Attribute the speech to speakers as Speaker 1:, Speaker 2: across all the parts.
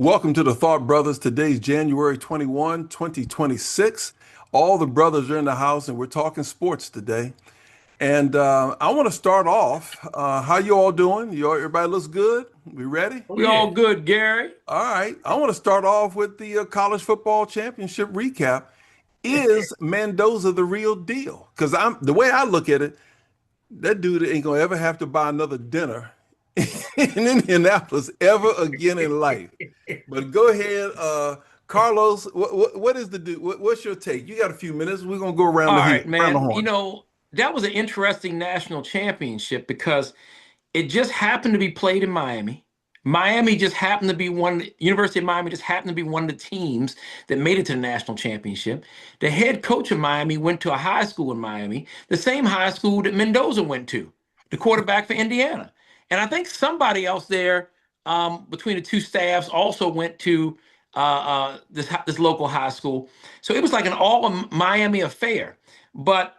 Speaker 1: Welcome to the Thought Brothers. Today's January 21, 2026. All the brothers are in the house and we're talking sports today. And I want to start off. How you all doing? Everybody looks good? We ready?
Speaker 2: Oh
Speaker 3: We all
Speaker 2: yeah.
Speaker 3: good, Gary.
Speaker 1: All right. I want to start off with the college football championship recap. Is Mendoza the real deal? Because the way I look at it, that dude ain't gonna ever have to buy another dinner in Indianapolis ever again in life. But go ahead, Carlos. What is the do? What's your take? You got a few minutes. We're gonna go
Speaker 3: All
Speaker 1: around
Speaker 3: right,
Speaker 1: around the
Speaker 3: man.
Speaker 1: horn.
Speaker 3: That was an interesting national championship because it just happened to be played in Miami. Miami just happened to be University of Miami just happened to be one of the teams that made it to the national championship. The head coach of Miami went to a high school in Miami, the same high school that Mendoza went to, the quarterback for Indiana. And I think somebody else there between the two staffs also went to this local high school. So it was like an all Miami affair. But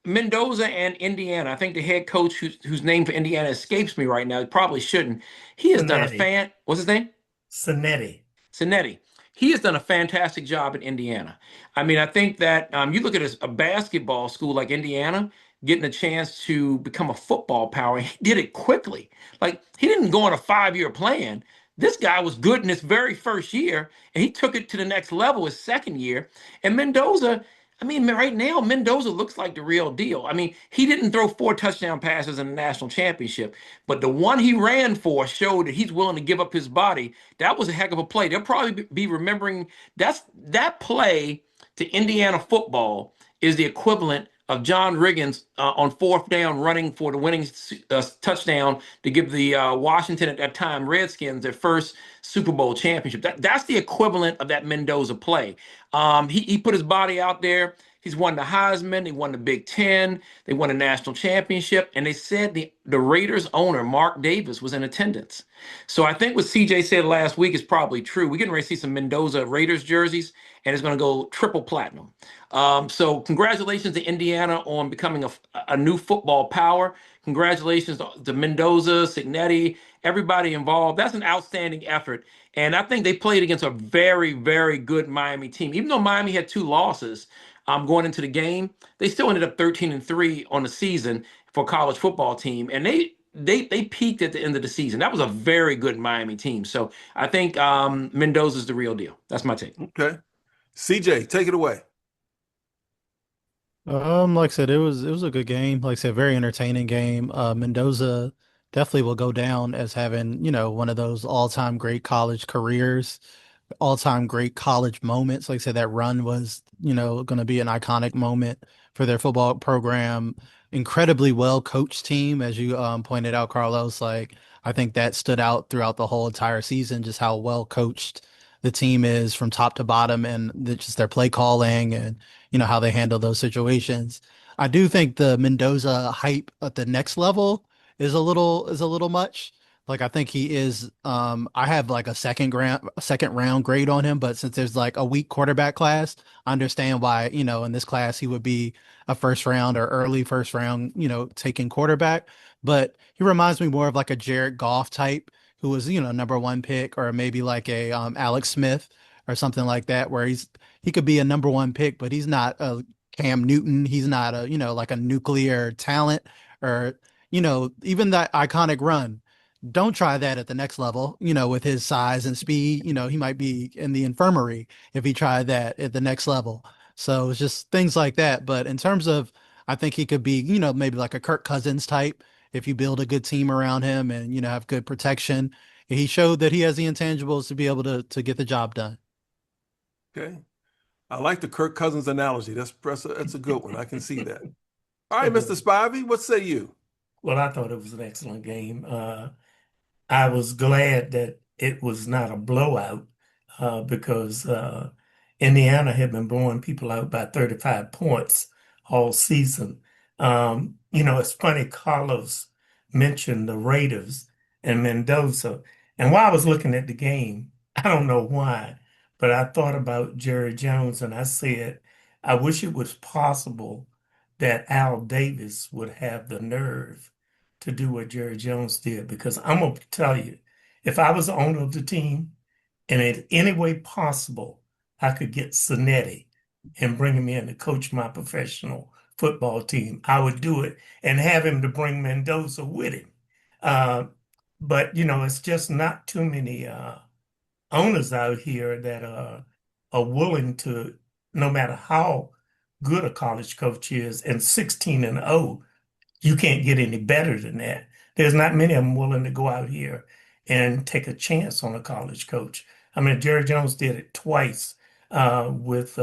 Speaker 3: Mendoza and Indiana. I think the head coach whose name for Indiana escapes me right now. He probably shouldn't. He has done a
Speaker 2: Cincinnati.
Speaker 3: fan. What's his name?
Speaker 2: Cincinnati.
Speaker 3: Sinetti. He has done a fantastic job in Indiana. I mean, I think that you look at a basketball school like Indiana getting a chance to become a football power. He did it quickly. Like he didn't go on a 5-year plan. This guy was good in his very first year, and he took it to the next level his second year. And Mendoza, I mean, right now, Mendoza looks like the real deal. I mean, he didn't throw 4 touchdown passes in the national championship, but the one he ran for showed that he's willing to give up his body. That was a heck of a play. They'll probably be remembering that play to Indiana football is the equivalent of John Riggins on fourth down running for the winning touchdown to give the Washington at that time Redskins their first Super Bowl championship. That's the equivalent of that Mendoza play. He put his body out there. He's won the Heisman. They won the Big Ten. They won a national championship. And they said the Raiders owner, Mark Davis, was in attendance. So I think what CJ said last week is probably true. We're getting ready to see some Mendoza Raiders jerseys, and it's going to go triple platinum. So congratulations to Indiana on becoming a new football power. Congratulations to Mendoza, Signetti, everybody involved. That's an outstanding effort. And I think they played against a very, very good Miami team. Even though Miami had 2 losses going into the game, they still ended up 13-3 on the season for a college football team. And they peaked at the end of the season. That was a very good Miami team. So I think Mendoza's the real deal. That's my take.
Speaker 1: Okay, CJ, take it away.
Speaker 4: Like I said, it was a good game. Like I said, very entertaining game. Mendoza definitely will go down as having, one of those all-time great college careers, all-time great college moments. Like I said, that run was, going to be an iconic moment for their football program. Incredibly well coached team, as you pointed out, Carlos. Like I think that stood out throughout the whole entire season, just how well coached the team is from top to bottom, and just their play calling and how they handle those situations. I do think the Mendoza hype at the next level is a little much. Like I think he is I have like a second round grade on him, but since there's like a weak quarterback class, I understand why, in this class he would be a first round or early first round, taking quarterback. But he reminds me more of like a Jared Goff type who was, number one pick, or maybe like a Alex Smith or something like that, where he could be a number one pick, but he's not a Cam Newton. He's not a, like a nuclear talent, or, even that iconic run. Don't try that at the next level, with his size and speed. He might be in the infirmary if he tried that at the next level. So it's just things like that. But in terms of, I think he could be, maybe like a Kirk Cousins type if you build a good team around him and, have good protection. He showed that he has the intangibles to be able to get the job done.
Speaker 1: Okay, I like the Kirk Cousins analogy. That's a good one. I can see that. All right,
Speaker 2: It
Speaker 1: Mr.
Speaker 2: was.
Speaker 1: Spivey, what say you?
Speaker 2: Well, I thought it was an excellent game. I was glad that it was not a blowout because Indiana had been blowing people out by 35 points all season. It's funny, Carlos mentioned the Raiders and Mendoza. And while I was looking at the game, I don't know why, but I thought about Jerry Jones and I said, I wish it was possible that Al Davis would have the nerve to do what Jerry Jones did because I'm gonna tell you, if I was the owner of the team and in any way possible, I could get Sonetti and bring him in to coach my professional football team, I would do it and have him to bring Mendoza with him. Uh, but, it's just not too many owners out here that are willing to, no matter how good a college coach is, and 16-0, you can't get any better than that. There's not many of them willing to go out here and take a chance on a college coach. I mean, Jerry Jones did it twice with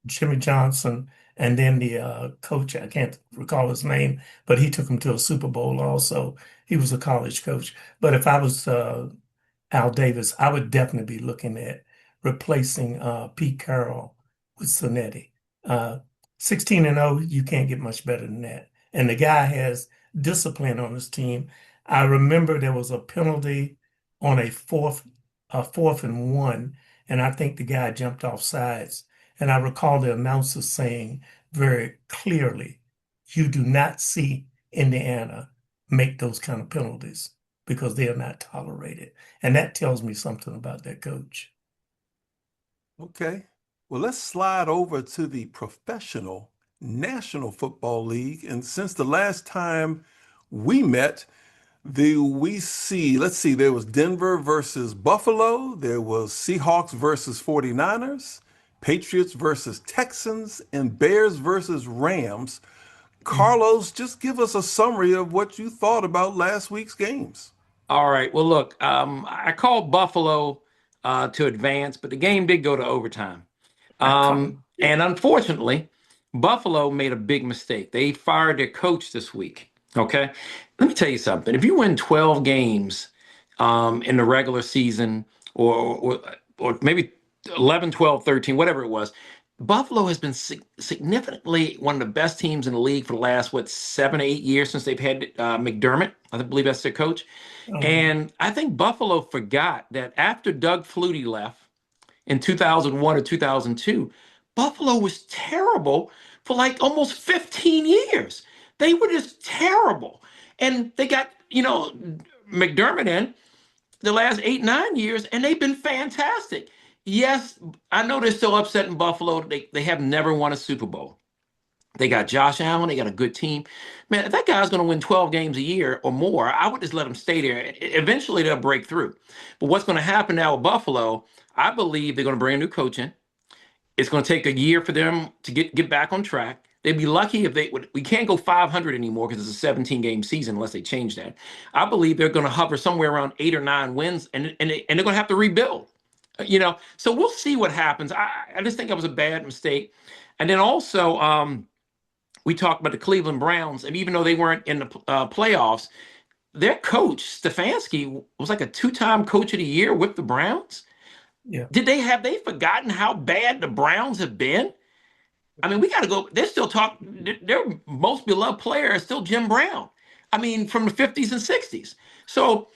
Speaker 2: Jimmy Johnson, and then the coach, I can't recall his name, but he took him to a Super Bowl also. He was a college coach. But if I was Al Davis, I would definitely be looking at replacing Pete Carroll with Sonetti. 16-0, you can't get much better than that. And the guy has discipline on his team. I remember there was a penalty on a fourth and one, and I think the guy jumped off sides. And I recall the announcer saying very clearly, you do not see Indiana make those kind of penalties because they are not tolerated. And that tells me something about that coach.
Speaker 1: Okay. Well, let's slide over to the professional National Football League. And since the last time we met, let's see, there was Denver versus Buffalo, there was Seahawks versus 49ers, Patriots versus Texans, and Bears versus Rams. Carlos, just give us a summary of what you thought about last week's games.
Speaker 3: All right. Well, look, I called Buffalo to advance, but the game did go to overtime. And unfortunately, Buffalo made a big mistake. They fired their coach this week. Okay. Let me tell you something. If you win 12 games in the regular season, or maybe 11, 12, 13, whatever it was, Buffalo has been significantly one of the best teams in the league for the last, 7 or 8 years since they've had McDermott. I believe that's their coach. And I think Buffalo forgot that after Doug Flutie left in 2001 or 2002, Buffalo was terrible for like almost 15 years. They were just terrible. And they got, McDermott in the last 8, 9 years, and they've been fantastic. Yes, I know they're still upset in Buffalo. They have never won a Super Bowl. They got Josh Allen. They got a good team. Man, if that guy's going to win 12 games a year or more, I would just let him stay there. Eventually, they'll break through. But what's going to happen now with Buffalo, I believe they're going to bring a new coach in. It's going to take a year for them to get back on track. They'd be lucky if we can't go 500 anymore because it's a 17-game season unless they change that. I believe they're going to hover somewhere around 8 or 9 wins, and they're going to have to rebuild. So we'll see what happens. I just think that was a bad mistake. And then also, we talked about the Cleveland Browns, and even though they weren't in the playoffs, their coach, Stefanski, was like a 2-time coach of the year with the Browns.
Speaker 2: Yeah.
Speaker 3: Have they forgotten how bad the Browns have been? I mean, we got to go. They're still talking. Their most beloved player is still Jim Brown. I mean, from the 50s and 60s. So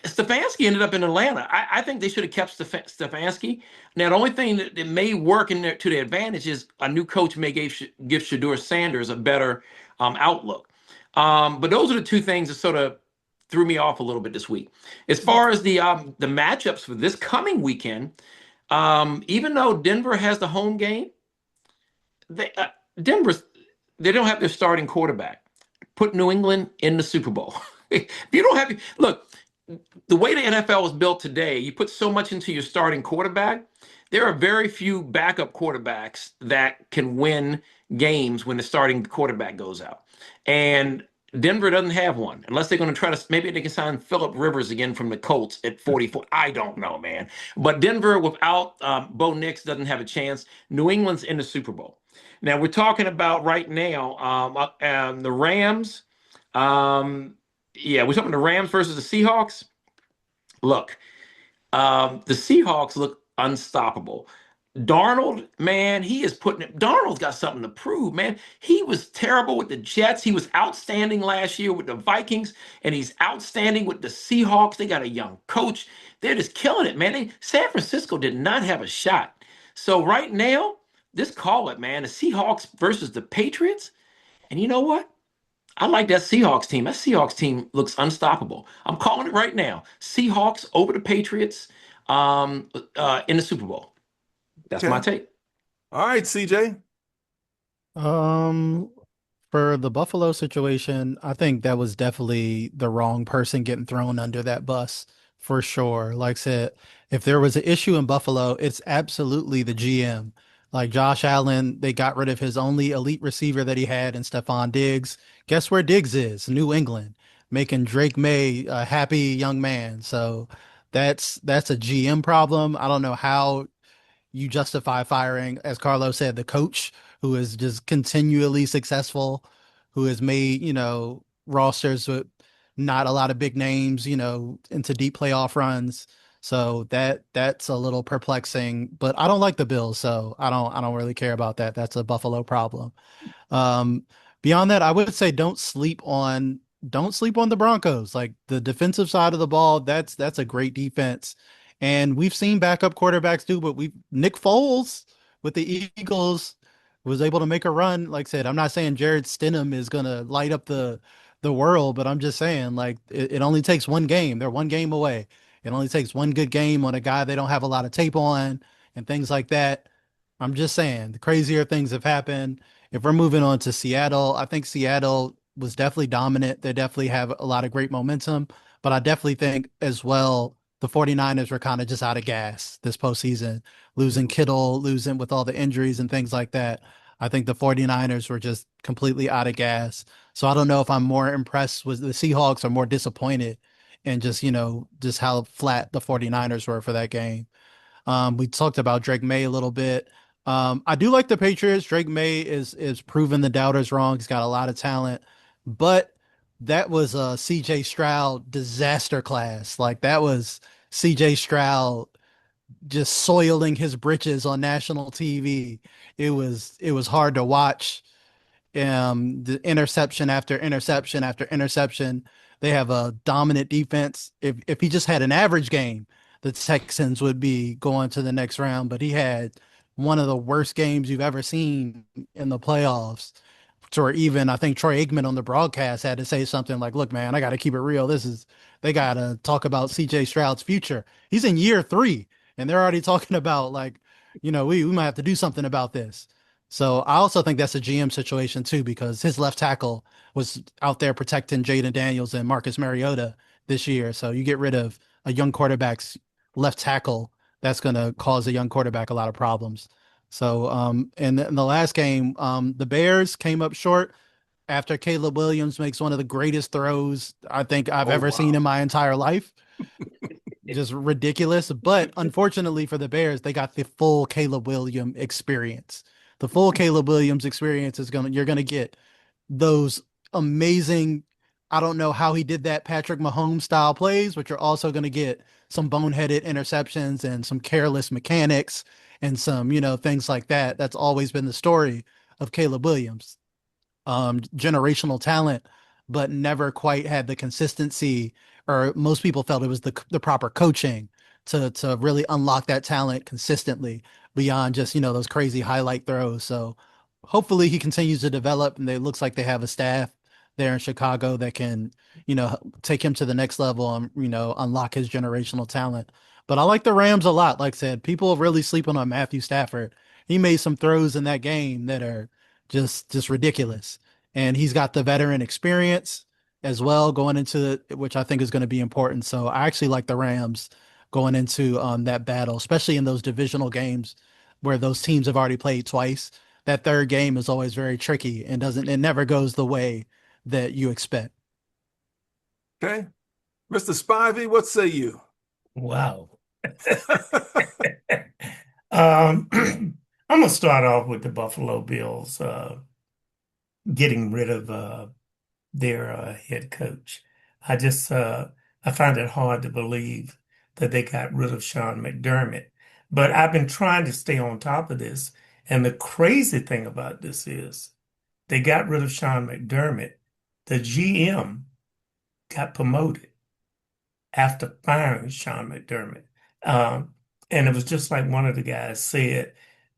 Speaker 3: Stefanski ended up in Atlanta. I think they should have kept Stefanski. Now, the only thing that may work to their advantage is a new coach may give Shedeur Sanders a better outlook. But those are the two things that sort of threw me off a little bit this week. As far as the matchups for this coming weekend, even though Denver has the home game, they don't have their starting quarterback. Put New England in the Super Bowl. If you don't have, look, the way the NFL is built today, you put so much into your starting quarterback. There are very few backup quarterbacks that can win games when the starting quarterback goes out. And Denver doesn't have one, unless they're going to try to, maybe they can sign Phillip Rivers again from the Colts at 44. I don't know, man. But Denver without Bo Nix doesn't have a chance. New England's in the Super Bowl. Now, we're talking about right now the Rams. We're talking the Rams versus the Seahawks. Look, the Seahawks look unstoppable. Darnold, man, Darnold's got something to prove, man. He was terrible with the Jets. He was outstanding last year with the Vikings, and he's outstanding with the Seahawks. They got a young coach. They're just killing it, man. San Francisco did not have a shot. So right now, just call it, man. The Seahawks versus the Patriots. And you know what? I like that Seahawks team. That Seahawks team looks unstoppable. I'm calling it right now. Seahawks over the Patriots in the Super Bowl. That's my
Speaker 1: Okay.
Speaker 3: take.
Speaker 1: All right, CJ.
Speaker 4: Um, for the Buffalo situation, I think that was definitely the wrong person getting thrown under that bus for sure. Like I said, if there was an issue in Buffalo, it's absolutely the GM. Like Josh Allen, they got rid of his only elite receiver that he had in Stephon Diggs. Guess where Diggs is? New England, making Drake May a happy young man. So that's a GM problem. I don't know how you justify firing, as Carlos said, the coach who is just continually successful, who has made, rosters with not a lot of big names, into deep playoff runs. So that's a little perplexing, but I don't like the Bills, so I don't really care about that. That's a Buffalo problem. Um, Beyond that, I would say don't sleep on the Broncos. Like the defensive side of the ball, that's a great defense. And we've seen backup quarterbacks do, but we Nick Foles with the Eagles was able to make a run. Like I said, I'm not saying Jared Stidham is gonna light up the world, but I'm just saying like it only takes one game. They're one game away. It only takes one good game on a guy they don't have a lot of tape on and things like that. I'm just saying the crazier things have happened. If we're moving on to Seattle, I think Seattle was definitely dominant. They definitely have a lot of great momentum, but I definitely think as well the 49ers were kind of just out of gas this postseason, losing Kittle, losing with all the injuries and things like that. I think the 49ers were just completely out of gas. So I don't know if I'm more impressed with the Seahawks or more disappointed in just how flat the 49ers were for that game. We talked about Drake May a little bit. I do like the Patriots. Drake May is proving the doubters wrong. He's got a lot of talent, but that was a CJ Stroud disaster class. Like that was CJ Stroud just soiling his britches on national TV. It was hard to watch. The interception after interception after interception. They have a dominant defense. If he just had an average game, the Texans would be going to the next round. But he had one of the worst games you've ever seen in the playoffs. Or even I think Troy Aikman on the broadcast had to say something like, "Look, man, I got to keep it real. They got to talk about C.J. Stroud's future. He's in year 3, and they're already talking about like, we might have to do something about this." So I also think that's a GM situation too, because his left tackle was out there protecting Jaden Daniels and Marcus Mariota this year. So you get rid of a young quarterback's left tackle, that's going to cause a young quarterback a lot of problems. So, in the last game, the Bears came up short after Caleb Williams makes one of the greatest throws I think I've
Speaker 1: Oh,
Speaker 4: ever seen in
Speaker 1: wow.
Speaker 4: my entire life. Just ridiculous. But unfortunately for the Bears, they got the full Caleb Williams experience. The full Caleb Williams experience you're gonna get those amazing. I don't know how he did that Patrick Mahomes style plays, but you're also gonna get some boneheaded interceptions and some careless mechanics and some, things like that. That's always been the story of Caleb Williams. Generational talent, but never quite had the consistency, or most people felt it was the proper coaching to really unlock that talent consistently beyond just those crazy highlight throws. So hopefully he continues to develop, and it looks like they have a staff there in Chicago that can take him to the next level and unlock his generational talent. But I like the Rams a lot. Like I said, people are really sleeping on Matthew Stafford. He made some throws in that game that are just ridiculous. And he's got the veteran experience as well going into which I think is going to be important. So I actually like the Rams going into that battle, especially in those divisional games where those teams have already played twice. That third game is always very tricky and it never goes the way that you expect.
Speaker 1: Okay. Mr. Spivey, what say you?
Speaker 2: Wow. I'm gonna start off with the Buffalo Bills getting rid of their head coach. I just I find it hard to believe that they got rid of Sean McDermott. But I've been trying to stay on top of this, and the crazy thing about this is they got rid of Sean McDermott. The GM got promoted after firing Sean McDermott. Um, and it was just like one of the guys said,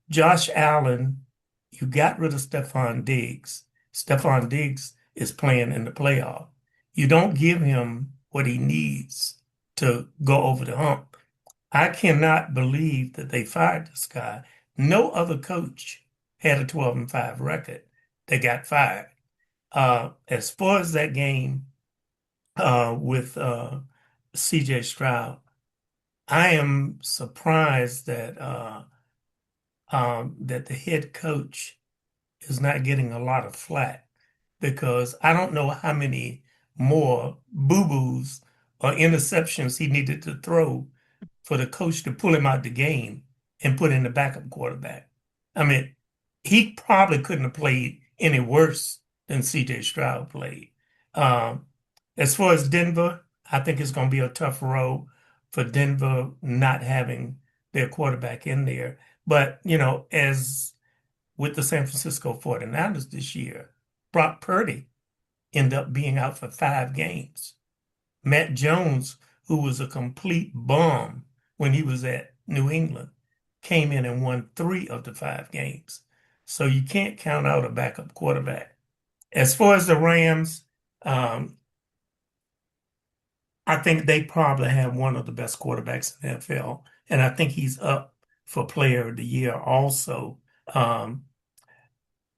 Speaker 2: Josh Allen, you got rid of Stephon Diggs. Stephon Diggs is playing in the playoff. You don't give him what he needs to go over the hump. I cannot believe that they fired this guy. No other coach had a 12-5 record that got fired. As far as that game with CJ Stroud, I am surprised that the head coach is not getting a lot of flack because I don't know how many more boo-boos or interceptions he needed to throw for the coach to pull him out the game and put in the backup quarterback. I mean, he probably couldn't have played any worse than CJ Stroud played. Um, as far as Denver, I think it's going to be a tough road for Denver not having their quarterback in there. But, as with the San Francisco 49ers this year, Brock Purdy ended up being out for 5 games. Matt Jones, who was a complete bum when he was at New England, came in and won 3 of the 5 games. So you can't count out a backup quarterback. As far as the Rams, I think they probably have one of the best quarterbacks in the NFL, and I think he's up for Player of the Year also. Um,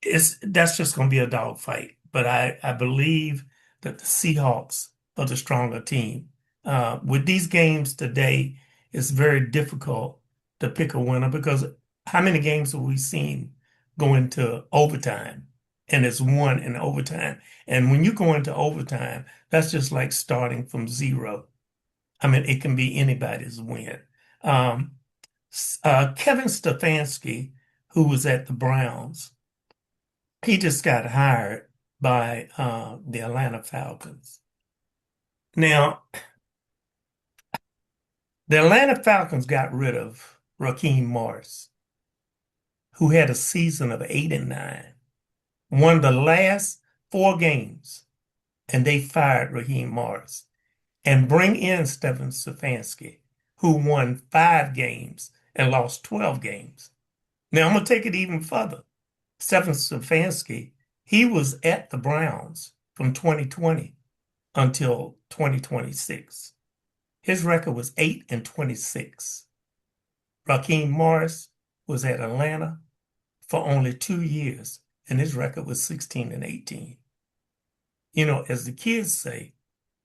Speaker 2: that's just going to be a dogfight, but I believe that the Seahawks are the stronger team. With these games today, it's very difficult to pick a winner because how many games have we seen go into overtime and it's won in overtime? And when you go into overtime, that's just like starting from zero. I mean, it can be anybody's win. Um, Kevin Stefanski, who was at the Browns, he just got hired by the Atlanta Falcons. Now, the Atlanta Falcons got rid of Raheem Morris, who had a season of 8-9, won the last 4 games, and they fired Raheem Morris and bring in Stephen Stefanski, who won 5 games and lost 12 games. Now, I'm going to take it even further. Stephen Stefanski, he was at the Browns from 2020 until 2026. His record was 8-26. Raheem Morris was at Atlanta for only 2 years, and his record was 16-18. As the kids say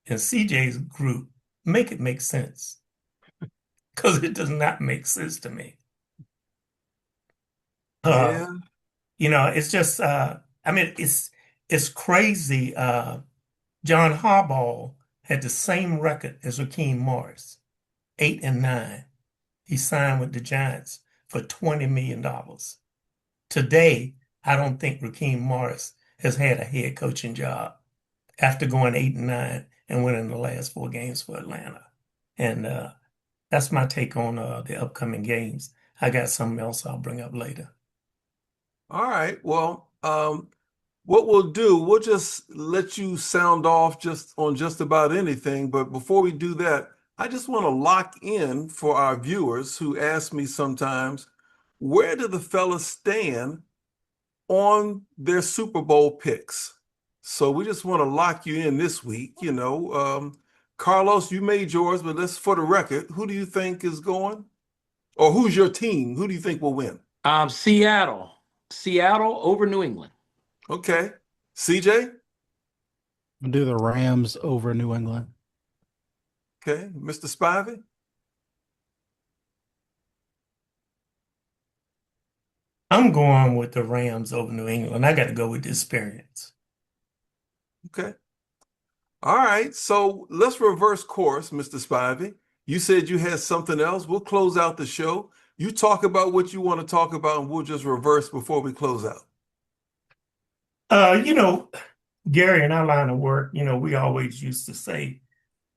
Speaker 2: in CJ's group, make it make sense. Because it does not make sense to me.
Speaker 1: Yeah.
Speaker 2: It's just it's crazy. John Harbaugh had the same record as Raheem Morris, 8-9. He signed with the Giants for $20 million. Today, I don't think Raheem Morris has had a head coaching job after going 8-9 and winning the last 4 games for Atlanta. And that's my take on the upcoming games. I got something else I'll bring up later.
Speaker 1: All right. Well, what we'll do, we'll just let you sound off just on just about anything. But before we do that, I just want to lock in for our viewers who ask me sometimes, where do the fellas stand on their Super Bowl picks? So we just want to lock you in this week. Carlos, you made yours, but let's, for the record, who do you think is going? Or who's your team? Who do you think will win?
Speaker 3: Seattle. Seattle over New England.
Speaker 1: Okay. CJ?
Speaker 4: I'll do the Rams over New England.
Speaker 1: Okay. Mr. Spivey?
Speaker 2: I'm going with the Rams over New England. I got to go with the experience.
Speaker 1: Okay. All right. So let's reverse course, Mr. Spivey. You said you had something else. We'll close out the show. You talk about what you want to talk about, and we'll just reverse before we close out.
Speaker 2: Gary, in our line of work, we always used to say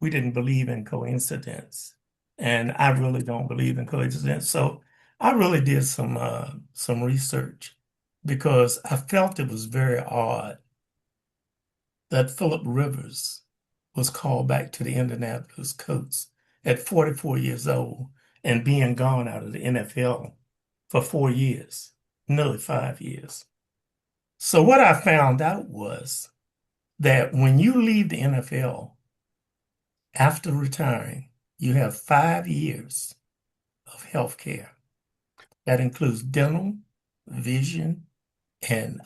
Speaker 2: we didn't believe in coincidence. And I really don't believe in coincidence. So I really did some research because I felt it was very odd that Philip Rivers was called back to the Indianapolis Colts at 44 years old and being gone out of the NFL for 4 years, nearly 5 years. So what I found out was that when you leave the NFL after retiring, you have 5 years of health care. That includes dental, vision, and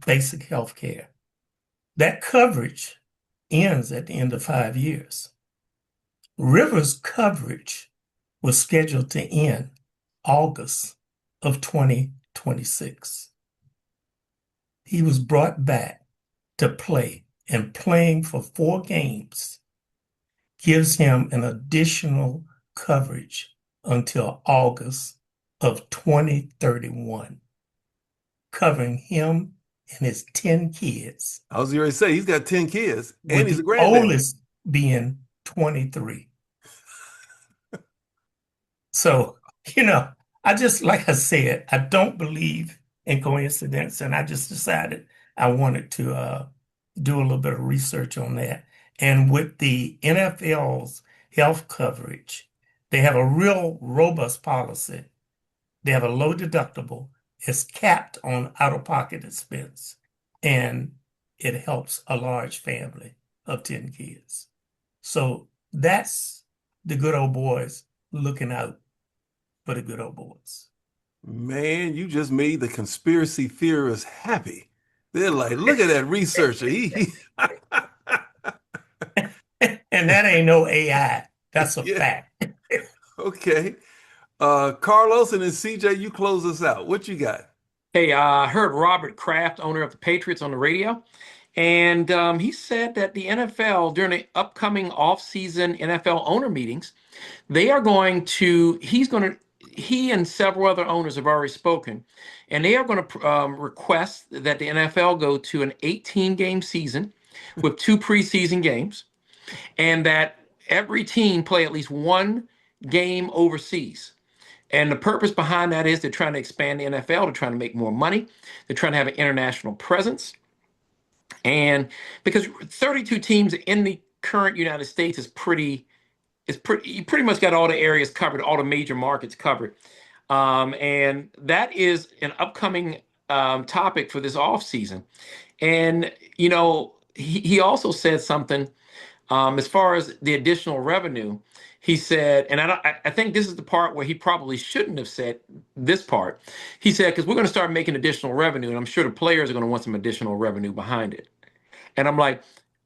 Speaker 2: basic health care. That coverage ends at the end of 5 years. Rivers' coverage was scheduled to end August of 2026. He was brought back to play, and playing for 4 games gives him an additional coverage until August of 2031, covering him and his 10 kids,
Speaker 1: I was going to say he's got 10 kids and
Speaker 2: with
Speaker 1: he's a
Speaker 2: the
Speaker 1: granddad.
Speaker 2: oldest being 23. So, like I said, I don't believe in coincidence, and I just decided I wanted to do a little bit of research on that. And with the NFL's health coverage, they have a real robust policy. They have a low deductible. It's capped on out-of-pocket expense, and it helps a large family of 10 kids. So that's the good old boys looking out for the good old boys.
Speaker 1: Man, you just made the conspiracy theorists happy. They're like, look at that researcher.
Speaker 2: And that ain't no AI. That's a
Speaker 1: Yeah.
Speaker 2: fact.
Speaker 1: Okay. Carlos and then CJ, you close us out. What you got?
Speaker 3: Hey, I heard Robert Kraft, owner of the Patriots, on the radio, and he said that the NFL, during the upcoming off-season NFL owner meetings, he and several other owners have already spoken, and they are going to request that the NFL go to an 18-game season with 2 preseason games, and that every team play at least 1 game overseas. And the purpose behind that is they're trying to expand the NFL, they're trying to make more money, they're trying to have an international presence. And because 32 teams in the current United States you pretty much got all the areas covered, all the major markets covered. And that is an upcoming topic for this off season. And, he also said something as far as the additional revenue. He said, and I think this is the part where he probably shouldn't have said this part. He said, because we're going to start making additional revenue, and I'm sure the players are going to want some additional revenue behind it. And I'm like,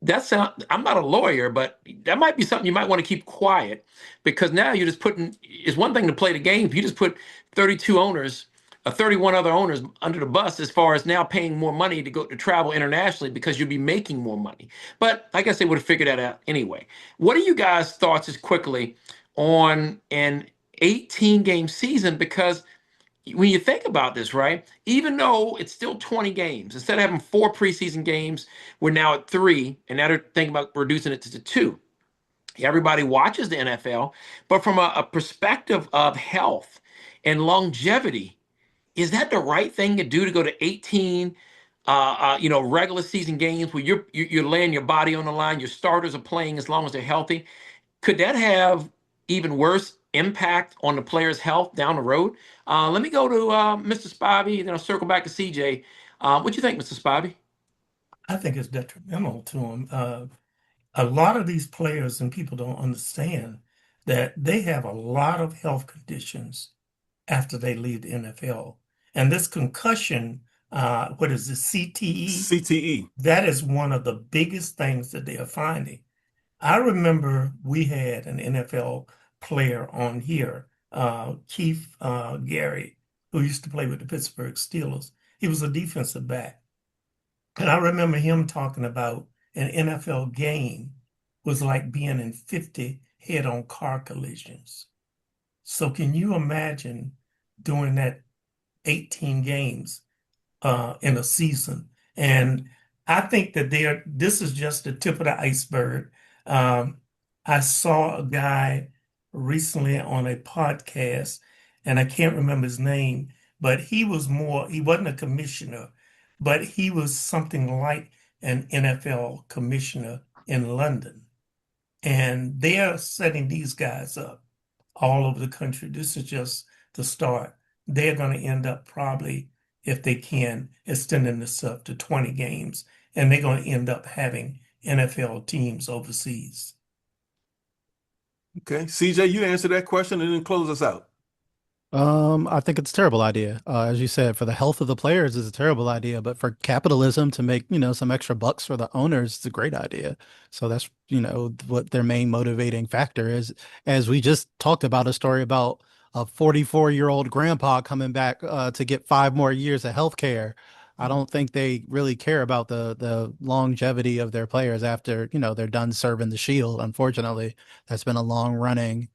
Speaker 3: I'm not a lawyer, but that might be something you might want to keep quiet, because now you're just it's one thing to play the game. If you just put 32 owners, 31 other owners under the bus, as far as now paying more money to go to travel internationally because you'll be making more money. But I guess they would have figured that out anyway. What are you guys' thoughts just quickly on an 18-game season? Because when you think about this, right, even though it's still 20 games, instead of having 4 preseason games, we're now at 3, and now they're thinking about reducing it to 2. Everybody watches the NFL, but from a perspective of health and longevity, is that the right thing to do, to go to 18 regular season games where you're laying your body on the line, your starters are playing as long as they're healthy? Could that have even worse impact on the player's health down the road? Let me go to Mr. Spivey, then I'll circle back to CJ. What do you think, Mr. Spivey?
Speaker 2: I think it's detrimental to him. A lot of these players and people don't understand that they have a lot of health conditions after they leave the NFL. And this concussion, what is it, CTE?
Speaker 1: CTE.
Speaker 2: That is one of the biggest things that they are finding. I remember we had an NFL player on here, Keith Gary, who used to play with the Pittsburgh Steelers. He was a defensive back. And I remember him talking about an NFL game was like being in 50 head-on car collisions. So can you imagine doing that 18 games in a season? And I think that this is just the tip of the iceberg. I saw a guy recently on a podcast, and I can't remember his name, but he wasn't a commissioner, but he was something like an NFL commissioner in London. And they're setting these guys up all over the country. This is just the start. They're going to end up probably, if they can, extending this up to 20 games and they're going to end up having NFL teams overseas.
Speaker 1: Okay, CJ, you answer that question and then close us out.
Speaker 4: I think it's a terrible idea. As you said, for the health of the players, it's a terrible idea. But for capitalism to make, some extra bucks for the owners, it's a great idea. So that's, what their main motivating factor is. As we just talked about a story about a 44-year-old grandpa coming back to get 5 more years of health care. I don't think they really care about the longevity of their players after, they're done serving the shield. Unfortunately, that's been a long running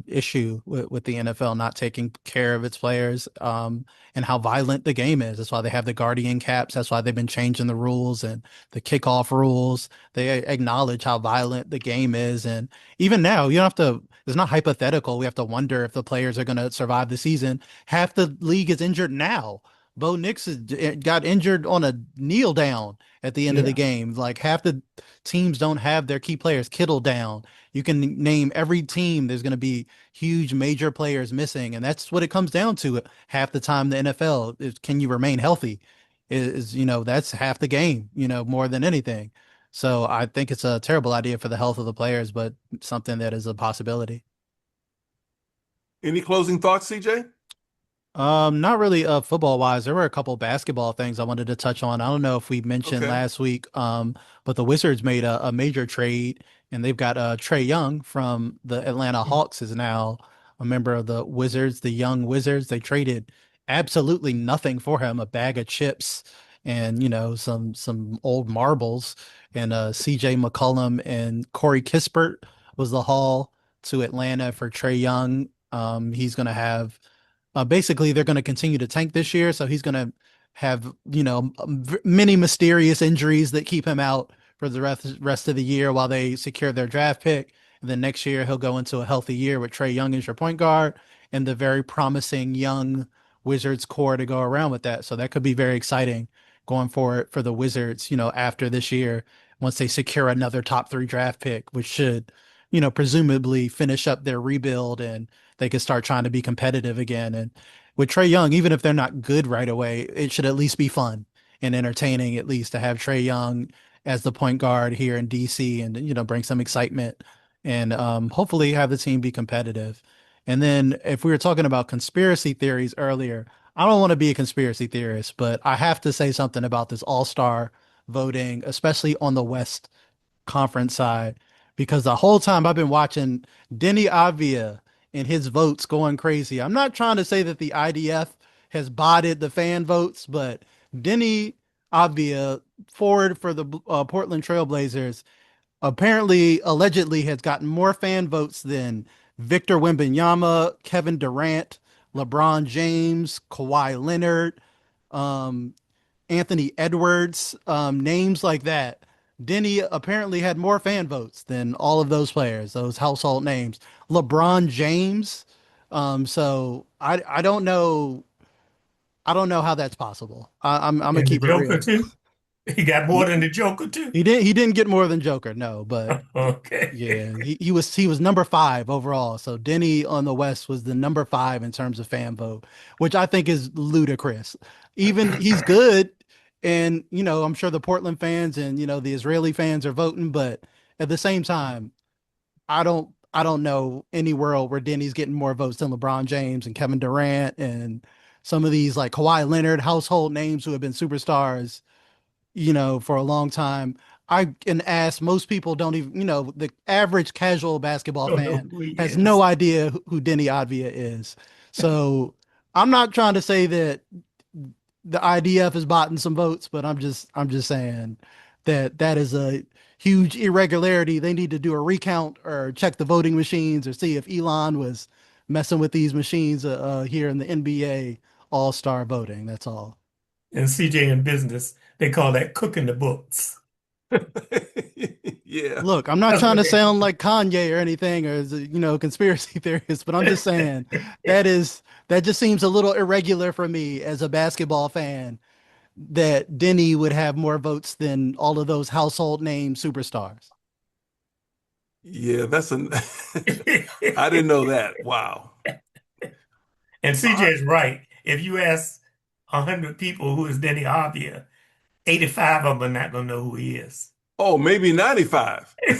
Speaker 4: issue with the NFL not taking care of its players, and how violent the game is. That's why they have the guardian caps. That's why they've been changing the rules and the kickoff rules. They acknowledge how violent the game is. And even now, you don't have to, it's not hypothetical. We have to wonder if the players are going to survive the season. Half the league is injured now. Bo Nix got injured on a kneel down at the end of the
Speaker 2: Yeah.
Speaker 4: game. Like half the teams don't have their key players. Kittle down. You can name every team. There's going to be huge major players missing, and that's what it comes down to. Half the time, the NFL is, can you remain healthy? That's half the game. More than anything. So I think it's a terrible idea for the health of the players, but something that is a possibility.
Speaker 1: Any closing thoughts, CJ?
Speaker 4: Not really football wise. There were a couple basketball things I wanted to touch on. I don't know if we mentioned
Speaker 1: Okay.
Speaker 4: last week, but the Wizards made a major trade and they've got Trae Young from the Atlanta Hawks is now a member of the Wizards, the young Wizards. They traded absolutely nothing for him, a bag of chips and some old marbles, and CJ McCollum and Corey Kispert was the haul to Atlanta for Trae Young. He's gonna have basically, they're going to continue to tank this year, so he's going to have many mysterious injuries that keep him out for the rest of the year while they secure their draft pick. And then next year he'll go into a healthy year with Trae Young as your point guard and the very promising young Wizards core to go around with that. So that could be very exciting going forward for the Wizards. After this year, once they secure another top 3 draft pick, which should presumably finish up their rebuild and they can start trying to be competitive again. And with Trae Young, even if they're not good right away, it should at least be fun and entertaining, at least to have Trae Young as the point guard here in DC and bring some excitement and hopefully have the team be competitive. And then if we were talking about conspiracy theories earlier, I don't want to be a conspiracy theorist, but I have to say something about this all-star voting, especially on the West Conference side, because the whole time I've been watching Denny Avdia and his votes going crazy. I'm not trying to say that the IDF has botted the fan votes, but Denny Avdia, forward for the Portland Trailblazers, apparently, allegedly, has gotten more fan votes than Victor Wembanyama, Kevin Durant, LeBron James, Kawhi Leonard, um, Anthony Edwards, names like that. Denny apparently had more fan votes than all of those players, those household names. LeBron James. So I don't know. I don't know how that's possible. I'm gonna
Speaker 2: And the
Speaker 4: keep it
Speaker 2: Joker
Speaker 4: real.
Speaker 2: too. He got more
Speaker 4: He,
Speaker 2: than the Joker too.
Speaker 4: he didn't get more than Joker, no, but
Speaker 2: Okay.
Speaker 4: yeah, he was number 5 overall. So Denny on the West was the number 5 in terms of fan vote, which I think is ludicrous. Even he's good, and I'm sure the Portland fans and the Israeli fans are voting, but at the same time, I don't know any world where Denny's getting more votes than LeBron James and Kevin Durant and some of these like Kawhi Leonard household names who have been superstars for a long time. I can ask most people don't even, the average casual basketball
Speaker 2: Don't know
Speaker 4: fan
Speaker 2: who he
Speaker 4: has no
Speaker 2: is.
Speaker 4: idea who Denny Advia is. So I'm not trying to say that the IDF is botting some votes, but I'm just saying that that is a huge irregularity. They need to do a recount or check the voting machines or see if Elon was messing with these machines here in the NBA All-Star voting. That's all.
Speaker 2: And CJ in business, they call that cooking the books.
Speaker 1: Yeah.
Speaker 4: Look, I'm not
Speaker 2: That's
Speaker 4: trying
Speaker 2: what
Speaker 4: to
Speaker 2: they
Speaker 4: sound like Kanye or anything, or conspiracy theorist, but I'm just saying that just seems a little irregular for me as a basketball fan that Denny would have more votes than all of those household name superstars.
Speaker 1: Yeah, that's an I didn't
Speaker 2: call.
Speaker 1: know that. Wow.
Speaker 2: And
Speaker 1: All
Speaker 2: CJ is right. If you ask 100 people who is Denny Avia, 85 of them are not gonna know who he is.
Speaker 1: Oh, maybe 95.
Speaker 3: I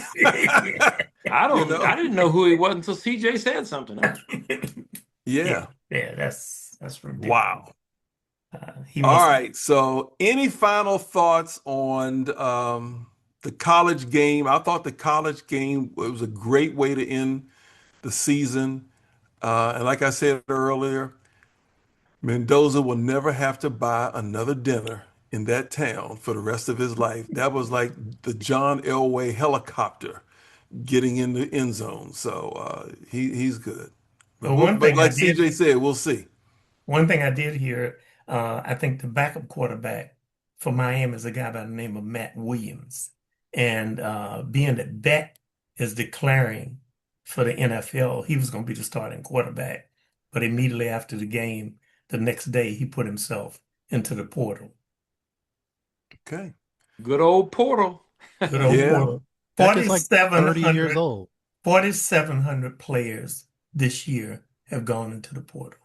Speaker 1: You
Speaker 3: don't.
Speaker 1: know?
Speaker 3: I didn't know who he was until CJ said something.
Speaker 1: Yeah.
Speaker 2: Yeah, that's ridiculous.
Speaker 1: Wow.
Speaker 2: He
Speaker 1: All
Speaker 2: must.
Speaker 1: right. So, any final thoughts on the college game? I thought the college game was a great way to end the season. And like I said earlier, Mendoza will never have to buy another dinner in that town for the rest of his life. That was like the John Elway helicopter getting in the end zone. So he's good.
Speaker 2: But
Speaker 1: But like CJ said, we'll see.
Speaker 2: one thing I did hear, I think the backup quarterback for Miami is a guy by the name of Matt Williams. And being that Beck is declaring for the NFL, he was going to be the starting quarterback. But immediately after the game, the next day, he put himself into the portal.
Speaker 1: Okay.
Speaker 3: Good old Portal.
Speaker 2: Good old
Speaker 1: Yeah.
Speaker 2: portal.
Speaker 4: Beck is like 30 years
Speaker 2: 4,700
Speaker 4: old.
Speaker 2: 4,700 players this year have gone into the portal.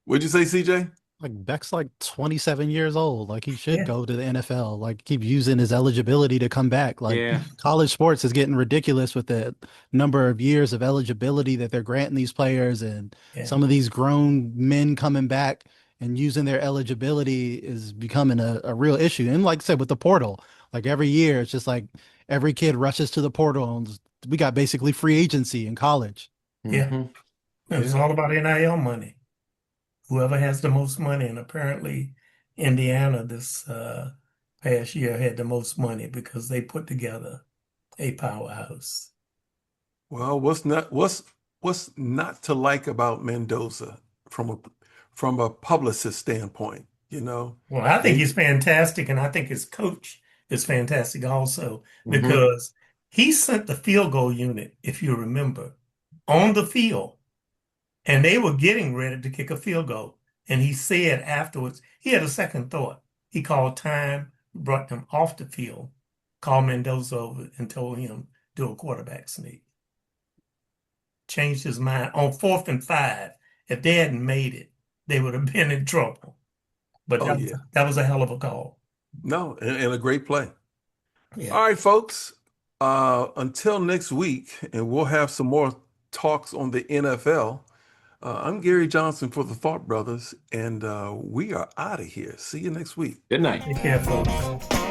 Speaker 1: What'd you say, CJ?
Speaker 4: Like Beck's like 27 years old. Like he should
Speaker 2: Yeah.
Speaker 4: go to the NFL. Like keep using his eligibility to come back. Like
Speaker 3: Yeah.
Speaker 4: college sports is getting ridiculous with the number of years of eligibility that they're granting these players, and
Speaker 2: Yeah.
Speaker 4: some of these grown men coming back and using their eligibility is becoming a real issue. And like I said, with the portal, like every year, it's just like every kid rushes to the portal, and we got basically free agency in college.
Speaker 2: Yeah.
Speaker 3: Mhm.
Speaker 2: It's all about NIL money. Whoever has the most money, and apparently Indiana this past year had the most money because they put together a powerhouse.
Speaker 1: Well, what's not to like about Mendoza from a publicist standpoint, you know?
Speaker 2: Well, I think
Speaker 1: They
Speaker 2: he's fantastic, and I think his coach is fantastic also
Speaker 3: Mhm.
Speaker 2: because he sent the field goal unit, if you remember, on the field, and they were getting ready to kick a field goal. And he said afterwards, he had a second thought. He called time, brought them off the field, called Mendoza over, and told him do a quarterback sneak. Changed his mind on 4th and 5. If they hadn't made it, they would have been in trouble. But
Speaker 1: Oh yeah.
Speaker 2: that was a hell of a call.
Speaker 1: No, and a great play.
Speaker 2: Yeah.
Speaker 1: All right, folks. Until next week, and we'll have some more talks on the NFL. I'm Gary Johnson for the Thought Brothers, and we are out of here. See you next week.
Speaker 3: Good night.
Speaker 2: Take care, folks.